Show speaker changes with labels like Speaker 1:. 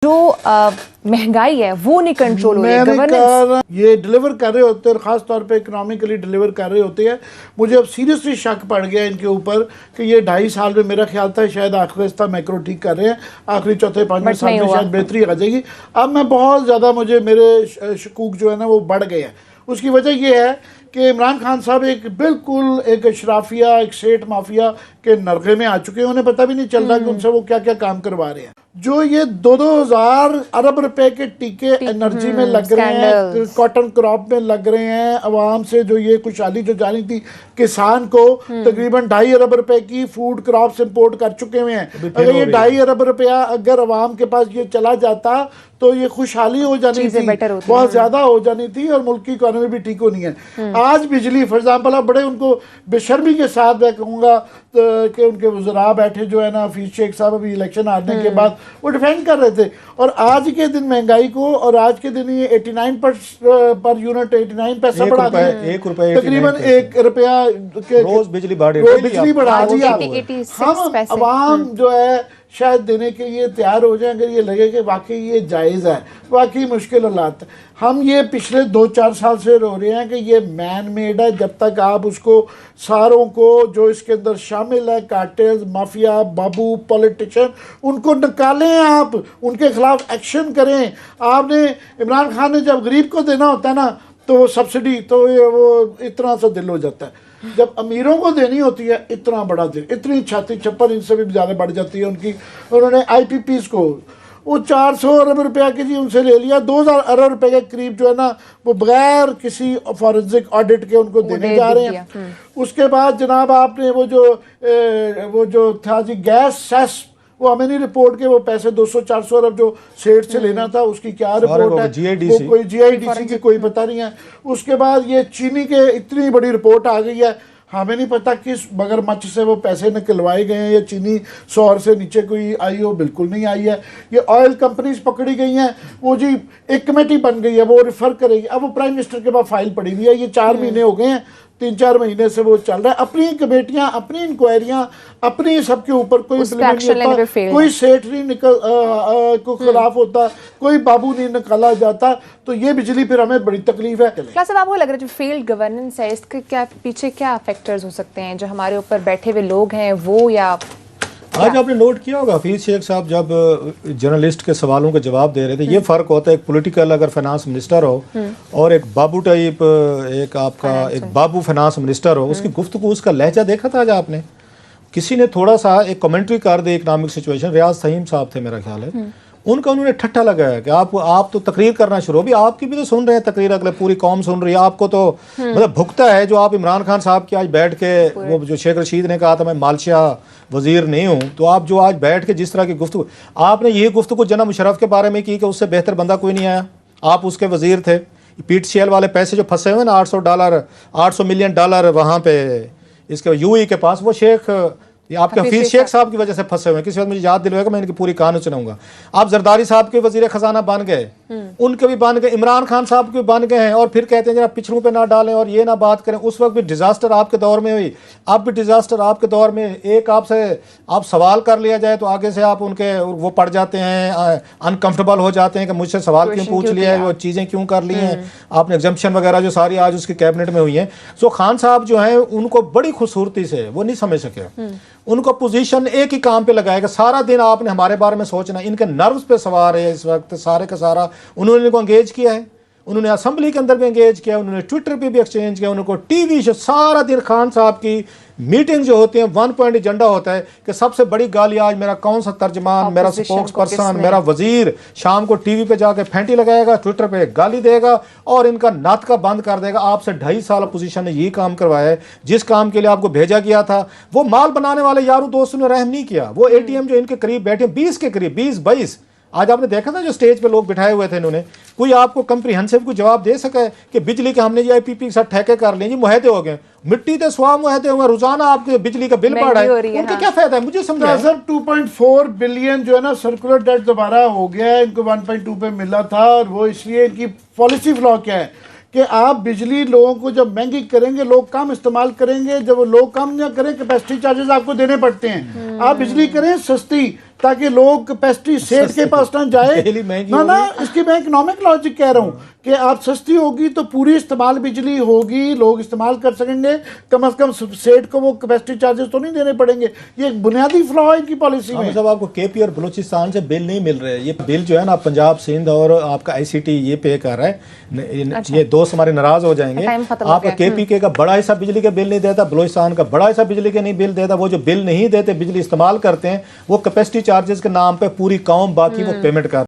Speaker 1: जो महंगाई है वो नहीं कंट्रोल हो रही है। गवर्नेंस
Speaker 2: ये डिलीवर कर रहे होते हैं, खास तौर पे इकोनॉमिकली डिलीवर कर रहे होते हैं। मुझे अब सीरियसली शक पड़ गया इनके ऊपर कि ये 2.5 साल में, मेरा ख्याल था शायद आखिर मैक्रो ठीक कर रहे हैं, आखिरी चौथे पांचवें साल में शायद बेहतरी आ जाएगी। अब मैं बहुत ज़्यादा, मेरे शकूक जो है ना वो बढ़ गए हैं। उसकी वजह ये है कि इमरान खान साहब बिल्कुल एक अशराफिया, एक सेठ माफिया के नरगे में आ चुके हैं। उन्हें पता भी नहीं चल रहा कि उनसे वो क्या क्या काम करवा रहे हैं। जो ये 2-2 अरब रुपए के टीके एनर्जी में लग रहे हैं, कॉटन क्रॉप में लग रहे हैं, अवाम से जो ये खुशहाली जो जानी थी, किसान को तकरीबन 2.5 अरब रुपए की फूड क्रॉप्स इंपोर्ट कर चुके हुए हैं। अगर ये 2.5 अरब रुपया अगर अवाम के पास ये चला जाता तो ये खुशहाली हो जानी थी, बहुत ज्यादा हो जानी थी और मुल्क की इकोनॉमी भी ठीक होनी है। आज बिजली फॉर एग्जाम्पल, आप बड़े उनको बेशर्मी के साथ मैं कहूँगा कि उनके वज़रा बैठे जो है ना, हफीज शेख साहब अभी इलेक्शन हारने के बाद वो डिफेंड कर रहे थे। और आज के दिन महंगाई को, और आज के दिन ये 89 पर यूनिट 89 पैसा बढ़ा दिया, तकरीबन 1 रुपया
Speaker 3: रोज बिजली बढ़ा दी।
Speaker 2: हम अवाम जो है शायद देने के लिए तैयार हो जाए अगर ये लगे कि वाकई ये जायज़ है, वाकई मुश्किल हालात। हम ये पिछले 2-4 साल से रो रहे हैं कि ये मैन मेड है। जब तक आप उसको सारों को जो इसके अंदर शामिल है, कार्टेल्स, माफिया, बाबू, पॉलिटिशियन, उनको निकालें, आप उनके खिलाफ एक्शन करें। आपने इमरान खान ने जब गरीब को देना होता है ना तो वो सब्सिडी, तो वो इतना सा दिल हो जाता है। जब अमीरों को देनी होती है इतना बड़ा दिल, इतनी छाती छप्पर इनसे भी ज़्यादा बढ़ जाती है उनकी। उन्होंने IPPs को वो 400 अरब रुपया की जी उनसे ले लिया, 2000 अरब रुपए के करीब जो है ना वो बगैर किसी फॉरेंसिक ऑडिट के उनको देने जा रहे हैं। उसके बाद जनाब आपने वो जो था जी गैस सेस, वो हमें नहीं रिपोर्ट के वो पैसे 200-400 अरब जो सेठ से लेना था, उसकी क्या रिपोर्ट है, वो कोई GIDC की कोई पता नहीं है। उसके बाद ये चीनी के इतनी बड़ी रिपोर्ट आ गई है, हमें नहीं पता किस मगरमच्छ से वो पैसे निकलवाए गए हैं। ये चीनी 100 से नीचे कोई आई हो, बिल्कुल नहीं आई है। ये ऑयल कंपनीज पकड़ी गई हैं, वो जी एक कमेटी बन गई है, वो रिफर करेगी। अब वो प्राइम मिनिस्टर के पास फाइल पड़ी हुई है, ये 4 महीने हो गए हैं, 3-4 महीने से वो चल रहा है। अपनी कमेटियां, अपनी इंक्वायरियां, अपनी सबके ऊपर कोई कोई सेठ नहीं को खिलाफ होता, कोई बाबू नहीं निकाला जाता। तो ये बिजली फिर हमें बड़ी तकलीफ है।
Speaker 1: क्या सब आपको लग रहा है जो फेल्ड गवर्नेंस है, इसके क्या पीछे क्या फैक्टर्स हो सकते हैं, जो हमारे ऊपर बैठे हुए लोग हैं वो, या
Speaker 3: आज आपने नोट किया होगा हफीज शेख साहब जब जर्नलिस्ट के सवालों के जवाब दे रहे थे, ये फर्क होता है एक पॉलिटिकल अगर फाइनेंस मिनिस्टर हो और एक बाबू टाइप, एक बाबू फाइनेंस मिनिस्टर हो, उसकी गुफ्तगू, उसका लहजा देखा था आज आपने? किसी ने थोड़ा सा एक कमेंट्री कर दी इकोनॉमिक सिचुएशन, रियाज सहीम साहब थे मेरा ख्याल है, उनका उन्होंने ठट्ठा लगाया कि आप तो तकरीर करना शुरू हो, भी आपकी भी तो सुन रहे हैं तकरीर, अगले पूरी कौम सुन रही है, आपको तो मतलब भुगता है जो आप इमरान खान साहब की आज बैठ के, वो जो शेख रशीद ने कहा था मैं मालशिया वजीर नहीं हूँ, तो आप जो आज बैठ के जिस तरह की गुफ्तगू, आपने ये गुफ्तगू जना मुशर्रफ के बारे में की कि उससे बेहतर बंदा कोई नहीं आया, आप उसके वजीर थे। PTCL वाले पैसे जो फंसे हुए ना, $800 मिलियन वहाँ पे इसके UAE के पास, वो शेख, ये आपके हफीज शेख साहब की वजह से फंसे हुए हैं। किसी वक्त मुझे याद दिलवाएगा, मैं इनकी पूरी कहानी सुनाऊंगा। आप जरदारी साहब के वजीर खजाना बन गए, उनके भी बन गए, इमरान खान साहब के बन गए हैं, और फिर कहते हैं जरा पिछड़ों पे ना डालें और ये ना बात करें। उस वक्त भी डिजास्टर आपके दौर में हुई, अब भी डिजास्टर आपके दौर में। एक आपसे आप सवाल कर लिया जाए तो आगे से आप उनके वो पड़ जाते हैं, अनकंफर्टेबल हो जाते हैं कि मुझसे सवाल क्यों पूछ लिया है, वो चीज़ें क्यों कर ली हैं आपने, एग्जम्पशन वगैरह जो सारी आज उसकी कैबिनेट में हुई हैं। सो खान साहब जो हैं उनको बड़ी खूबसूरती से वो नहीं समझ सके, उनको पोजीशन एक ही काम पे लगाएगा, सारा दिन आपने हमारे बारे में सोचना। इनके नर्व्स पे सवार है इस वक्त सारे का सारा। उन्होंने इनको एंगेज किया है, उन्होंने असेंबली के अंदर भी एंगेज किया, उन्होंने ट्विटर पे भी एक्सचेंज किया, उनको टीवी शो, सारा दिन खान साहब की मीटिंग जो होती है 1 पॉइंट एजेंडा होता है कि सबसे बड़ी गाली आज मेरा कौन सा तर्जमान, मेरा स्पोक्स पर्सन, मेरा वजीर शाम को टीवी पे जाके फैंटी लगाएगा, ट्विटर पे गाली देगा और इनका नाटका बंद कर देगा। आपसे 2.5 साल अपोजिशन ने यही काम करवाया है, जिस काम के लिए आपको भेजा गया था वो माल बनाने वाले यारों दोस्तों ने रहम नहीं किया। वो ATM जो इनके करीब बैठे 20 के करीब, 20-22, आज आपने देखा था जो स्टेज पे लोग बिठाए हुए थे, इन्होंने कोई आपको कंप्रीहेंसिव को जवाब दे सका है कि बिजली के हमने IPP के साथ ठेके कर लिए जी, मुहैदे हो गए, मिट्टी तो स्वाह मुहैदे हुए, रोजाना आपके बिजली का बिल बढ़ा है, उनका क्या फायदा है मुझे समझा।
Speaker 2: सर 2.4 बिलियन जो है ना सर्कुलर डेट दोबारा हो गया है, इनको 1.2 पे मिला था, और वो इसलिए इनकी पॉलिसी फ्लॉ क्या है कि आप बिजली लोगों को जब महंगी करेंगे लोग कम इस्तेमाल करेंगे, जब वो लोग कम ना करें कैपेसिटी चार्जेस आपको देने पड़ते हैं। आप बिजली करें सस्ती ताकि लोग कैपेसिटी सेठ के पास ना जाए।
Speaker 3: बिजली महंगी
Speaker 2: ना इसकी मैं इकोनॉमिक लॉजिक कह रहा हूँ कि आप सस्ती होगी तो पूरी इस्तेमाल बिजली होगी, लोग इस्तेमाल कर सकेंगे, कम से कम सेठ को वो कैपेसिटी चार्जेस तो नहीं देने पड़ेंगे। ये एक बुनियादी फ्लॉ है इनकी पॉलिसी में।
Speaker 3: साहब आपको केपी और बलूचिस्तान से बिल नहीं मिल रहे, ये बिल जो है ना पंजाब सिंध और आपका आईसीटी ये पे कर रहा है। ये दोस्त हमारे नाराज हो जाएंगे। आपका केपी के का बड़ा हिस्सा बिजली के बिल नहीं देता, बलूचिस्तान का बड़ा हिस्सा बिजली के नहीं बिल देता। वो जो बिल नहीं देते, बिजली इस्तेमाल करते हैं, वो कैपेसिटी चार्जेस के नाम पे पूरी कौम बाकी वो पेमेंट कर